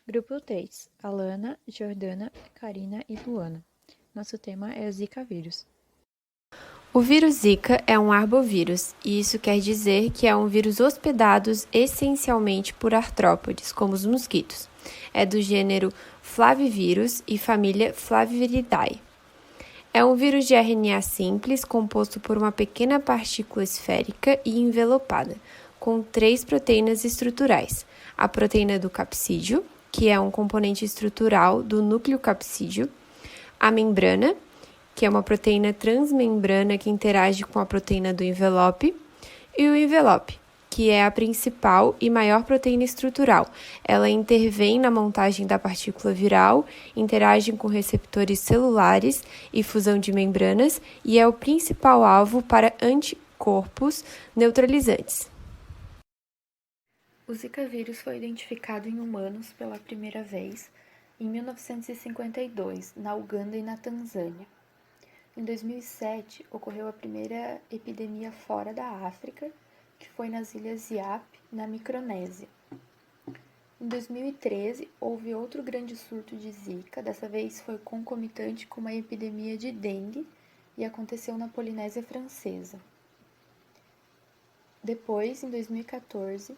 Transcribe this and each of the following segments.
Grupo 3, Alana, Jordana, Karina e Luana. Nosso tema é o Zika vírus. O vírus Zika é um arbovírus, e isso quer dizer que é um vírus hospedado essencialmente por artrópodes, como os mosquitos. É do gênero Flavivirus e família Flaviviridae. É um vírus de RNA simples composto por uma pequena partícula esférica e envelopada, com 3 proteínas estruturais: a proteína do capsídeo, que é um componente estrutural do núcleo capsídeo, a membrana, que é uma proteína transmembrana que interage com a proteína do envelope, e o envelope, que é a principal e maior proteína estrutural. Ela intervém na montagem da partícula viral, interage com receptores celulares e fusão de membranas e é o principal alvo para anticorpos neutralizantes. O Zika vírus foi identificado em humanos pela primeira vez em 1952, na Uganda e na Tanzânia. Em 2007, ocorreu a primeira epidemia fora da África, que foi nas ilhas Yap, na Micronésia. Em 2013, houve outro grande surto de Zika, dessa vez foi concomitante com uma epidemia de dengue e aconteceu na Polinésia Francesa. Depois, em 2014,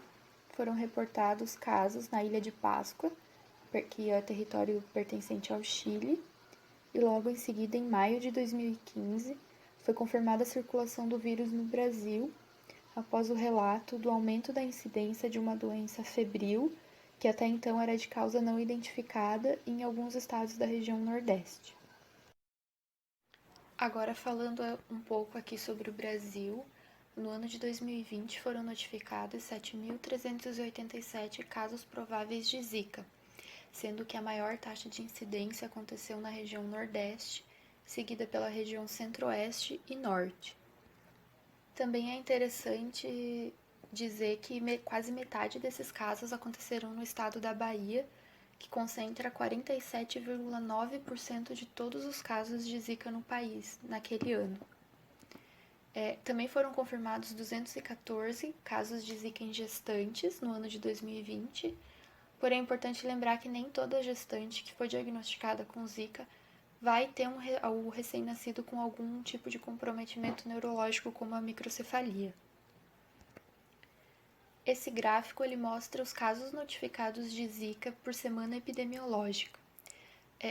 foram reportados casos na Ilha de Páscoa, que é território pertencente ao Chile, e logo em seguida, em maio de 2015, foi confirmada a circulação do vírus no Brasil, após o relato do aumento da incidência de uma doença febril, que até então era de causa não identificada em alguns estados da região Nordeste. Agora falando um pouco aqui sobre o Brasil, no ano de 2020 foram notificados 7.387 casos prováveis de Zika, sendo que a maior taxa de incidência aconteceu na região Nordeste, seguida pela região Centro-Oeste e Norte. Também é interessante dizer que quase metade desses casos aconteceram no estado da Bahia, que concentra 47,9% de todos os casos de Zika no país naquele ano. Também foram confirmados 214 casos de Zika em gestantes no ano de 2020, porém é importante lembrar que nem toda gestante que foi diagnosticada com Zika vai ter o recém-nascido com algum tipo de comprometimento neurológico, como a microcefalia. Esse gráfico ele mostra os casos notificados de Zika por semana epidemiológica.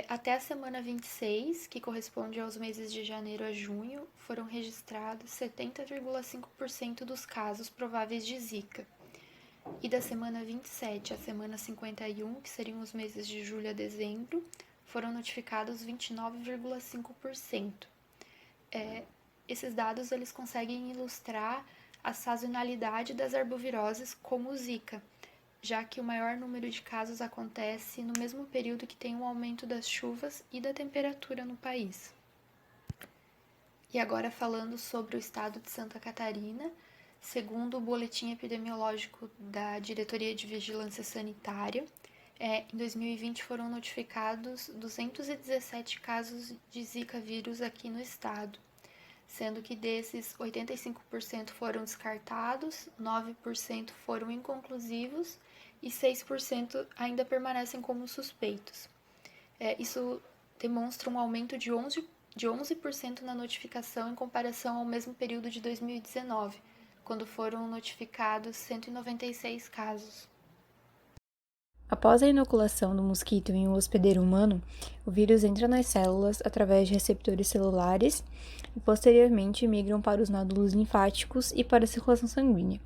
Até a semana 26, que corresponde aos meses de janeiro a junho, foram registrados 70,5% dos casos prováveis de Zika. E da semana 27 à semana 51, que seriam os meses de julho a dezembro, foram notificados 29,5%. Esses dados eles conseguem ilustrar a sazonalidade das arboviroses como o Zika, já que o maior número de casos acontece no mesmo período que tem um aumento das chuvas e da temperatura no país. E agora falando sobre o estado de Santa Catarina, segundo o boletim epidemiológico da Diretoria de Vigilância Sanitária, em 2020 foram notificados 217 casos de Zika vírus aqui no estado, sendo que desses 85% foram descartados, 9% foram inconclusivos e 6% ainda permanecem como suspeitos. Isso demonstra um aumento de 11% na notificação em comparação ao mesmo período de 2019, quando foram notificados 196 casos. Após a inoculação do mosquito em um hospedeiro humano, o vírus entra nas células através de receptores celulares e posteriormente migram para os nódulos linfáticos e para a circulação sanguínea.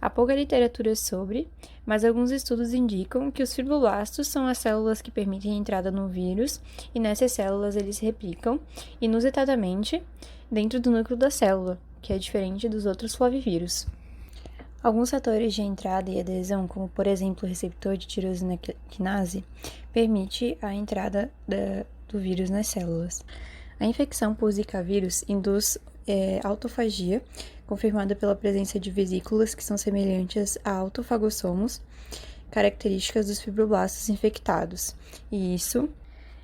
Há pouca literatura sobre, mas alguns estudos indicam que os fibroblastos são as células que permitem a entrada no vírus e nessas células eles se replicam, inusitadamente, dentro do núcleo da célula, que é diferente dos outros flavivírus. Alguns fatores de entrada e adesão, como por exemplo o receptor de tirosina quinase, permite a entrada do vírus nas células. A infecção por Zika vírus induz autofagia, confirmada pela presença de vesículas que são semelhantes a autofagossomos, características dos fibroblastos infectados, e isso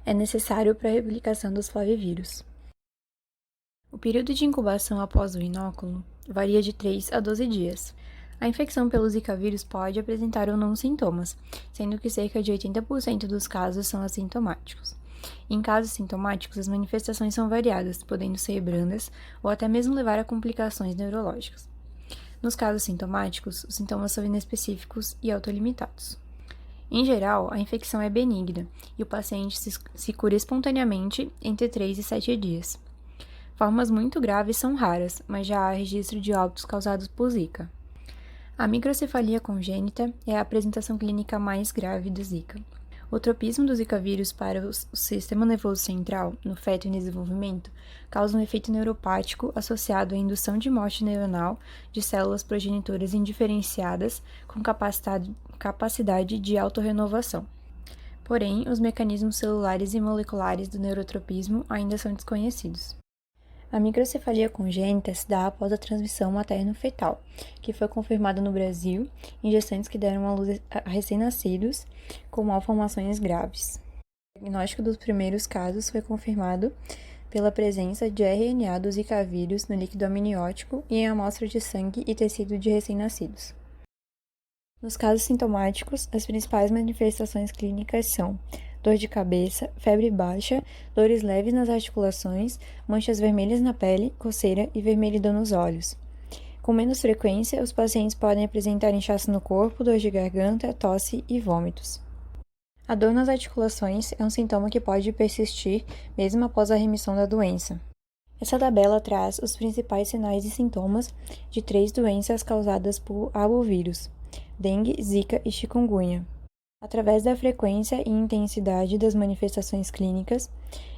é necessário para a replicação dos flavivírus. O período de incubação após o inóculo varia de 3 a 12 dias. A infecção pelo Zika vírus pode apresentar ou não sintomas, sendo que cerca de 80% dos casos são assintomáticos. Em casos sintomáticos, as manifestações são variadas, podendo ser brandas ou até mesmo levar a complicações neurológicas. Nos casos sintomáticos, os sintomas são inespecíficos e autolimitados. Em geral, a infecção é benigna e o paciente se cura espontaneamente entre 3 e 7 dias. Formas muito graves são raras, mas já há registro de óbitos causados por Zika. A microcefalia congênita é a apresentação clínica mais grave do Zika. O tropismo do Zika vírus para o sistema nervoso central, no feto em desenvolvimento, causa um efeito neuropático associado à indução de morte neuronal de células progenitoras indiferenciadas com capacidade de autorrenovação. Porém, os mecanismos celulares e moleculares do neurotropismo ainda são desconhecidos. A microcefalia congênita se dá após a transmissão materno-fetal, que foi confirmada no Brasil em gestantes que deram à luz a recém-nascidos com malformações graves. O diagnóstico dos primeiros casos foi confirmado pela presença de RNA do Zika vírus no líquido amniótico e em amostra de sangue e tecido de recém-nascidos. Nos casos sintomáticos, as principais manifestações clínicas são dor de cabeça, febre baixa, dores leves nas articulações, manchas vermelhas na pele, coceira e vermelhidão nos olhos. Com menos frequência, os pacientes podem apresentar inchaço no corpo, dor de garganta, tosse e vômitos. A dor nas articulações é um sintoma que pode persistir mesmo após a remissão da doença. Essa tabela traz os principais sinais e sintomas de 3 doenças causadas por arbovírus: dengue, zika e chikungunya. Através da frequência e intensidade das manifestações clínicas,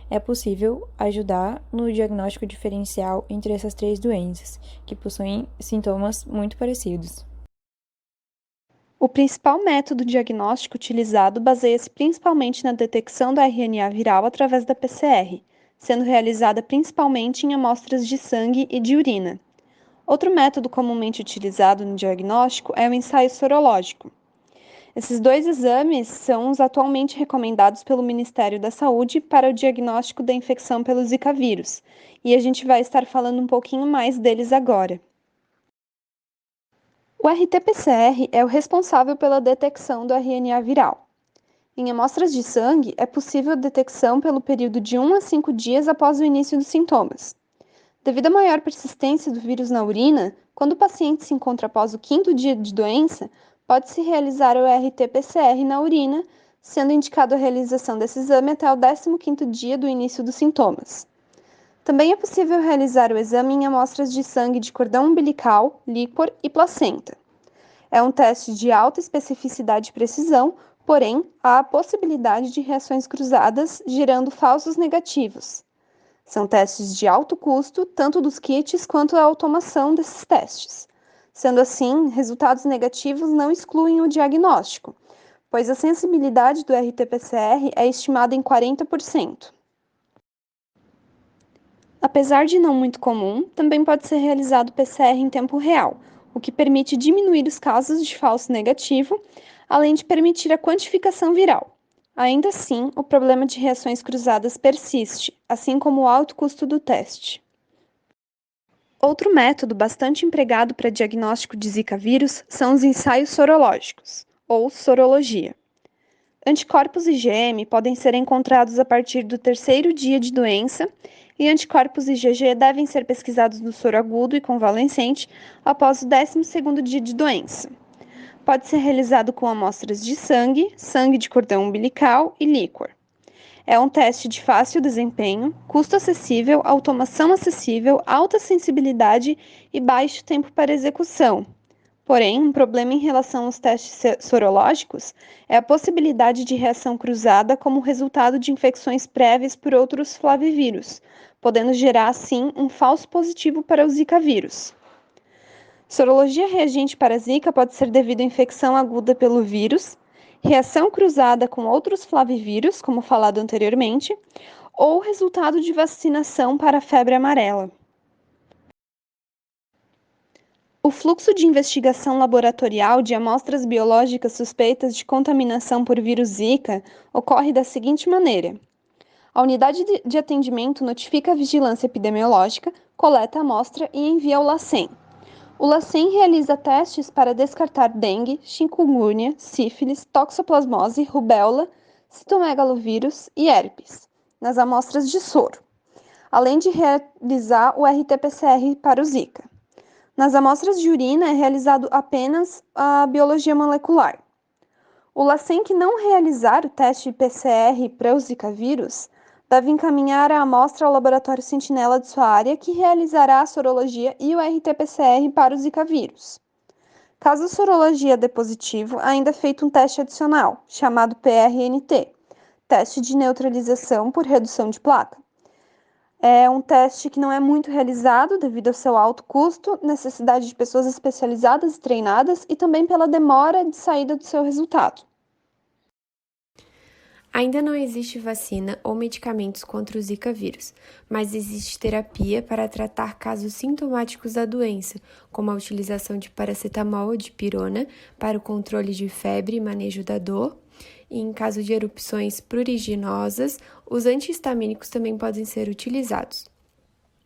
é possível ajudar no diagnóstico diferencial entre essas 3 doenças, que possuem sintomas muito parecidos. O principal método diagnóstico utilizado baseia-se principalmente na detecção do RNA viral através da PCR, sendo realizada principalmente em amostras de sangue e de urina. Outro método comumente utilizado no diagnóstico é o ensaio sorológico. Esses 2 exames são os atualmente recomendados pelo Ministério da Saúde para o diagnóstico da infecção pelo Zika vírus, e a gente vai estar falando um pouquinho mais deles agora. O RT-PCR é o responsável pela detecção do RNA viral. Em amostras de sangue, é possível a detecção pelo período de 1 a 5 dias após o início dos sintomas. Devido à maior persistência do vírus na urina, quando o paciente se encontra após o 5º dia de doença, pode-se realizar o RT-PCR na urina, sendo indicado a realização desse exame até o 15º dia do início dos sintomas. Também é possível realizar o exame em amostras de sangue de cordão umbilical, líquor e placenta. É um teste de alta especificidade e precisão, porém, há a possibilidade de reações cruzadas, gerando falsos negativos. São testes de alto custo, tanto dos kits quanto a automação desses testes. Sendo assim, resultados negativos não excluem o diagnóstico, pois a sensibilidade do RT-PCR é estimada em 40%. Apesar de não muito comum, também pode ser realizado PCR em tempo real, o que permite diminuir os casos de falso negativo, além de permitir a quantificação viral. Ainda assim, o problema de reações cruzadas persiste, assim como o alto custo do teste. Outro método bastante empregado para diagnóstico de Zika vírus são os ensaios sorológicos, ou sorologia. Anticorpos IgM podem ser encontrados a partir do 3º dia de doença e anticorpos IgG devem ser pesquisados no soro agudo e convalescente após o 12º dia de doença. Pode ser realizado com amostras de sangue, sangue de cordão umbilical e líquor. É um teste de fácil desempenho, custo acessível, automação acessível, alta sensibilidade e baixo tempo para execução. Porém, um problema em relação aos testes sorológicos é a possibilidade de reação cruzada como resultado de infecções prévias por outros flavivírus, podendo gerar, assim, um falso positivo para o Zika vírus. Sorologia reagente para Zika pode ser devido à infecção aguda pelo vírus, reação cruzada com outros flavivírus, como falado anteriormente, ou resultado de vacinação para a febre amarela. O fluxo de investigação laboratorial de amostras biológicas suspeitas de contaminação por vírus Zika ocorre da seguinte maneira: a unidade de atendimento notifica a vigilância epidemiológica, coleta a amostra e envia ao LACEN. O LACEN realiza testes para descartar dengue, chikungunya, sífilis, toxoplasmose, rubéola, citomegalovírus e herpes nas amostras de soro, além de realizar o RT-PCR para o Zika. Nas amostras de urina é realizado apenas a biologia molecular. O LACEN que não realizar o teste PCR para o Zika vírus deve encaminhar a amostra ao laboratório sentinela de sua área, que realizará a sorologia e o RT-PCR para o Zika vírus. Caso a sorologia dê positivo, ainda é feito um teste adicional, chamado PRNT, teste de neutralização por redução de placa. É um teste que não é muito realizado devido ao seu alto custo, necessidade de pessoas especializadas e treinadas e também pela demora de saída do seu resultado. Ainda não existe vacina ou medicamentos contra o Zika vírus, mas existe terapia para tratar casos sintomáticos da doença, como a utilização de paracetamol ou de pirona para o controle de febre e manejo da dor. E em caso de erupções pruriginosas, os antihistamínicos também podem ser utilizados.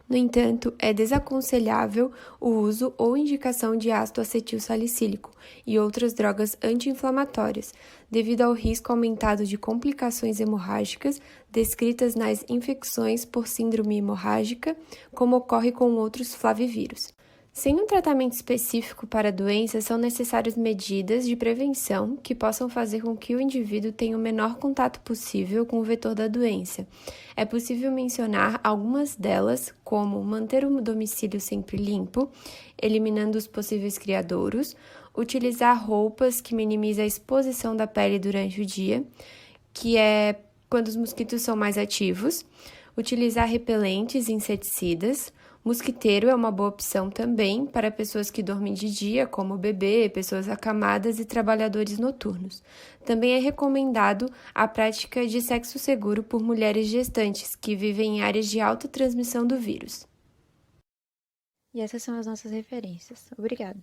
No entanto, é desaconselhável o uso ou indicação de ácido acetil salicílico e outras drogas anti-inflamatórias, devido ao risco aumentado de complicações hemorrágicas descritas nas infecções por síndrome hemorrágica, como ocorre com outros flavivírus. Sem um tratamento específico para a doença, são necessárias medidas de prevenção que possam fazer com que o indivíduo tenha o menor contato possível com o vetor da doença. É possível mencionar algumas delas, como manter o domicílio sempre limpo, eliminando os possíveis criadouros, utilizar roupas que minimizem a exposição da pele durante o dia, que é quando os mosquitos são mais ativos, utilizar repelentes e inseticidas. Mosquiteiro é uma boa opção também para pessoas que dormem de dia, como bebê, pessoas acamadas e trabalhadores noturnos. Também é recomendado a prática de sexo seguro por mulheres gestantes que vivem em áreas de alta transmissão do vírus. E essas são as nossas referências. Obrigada.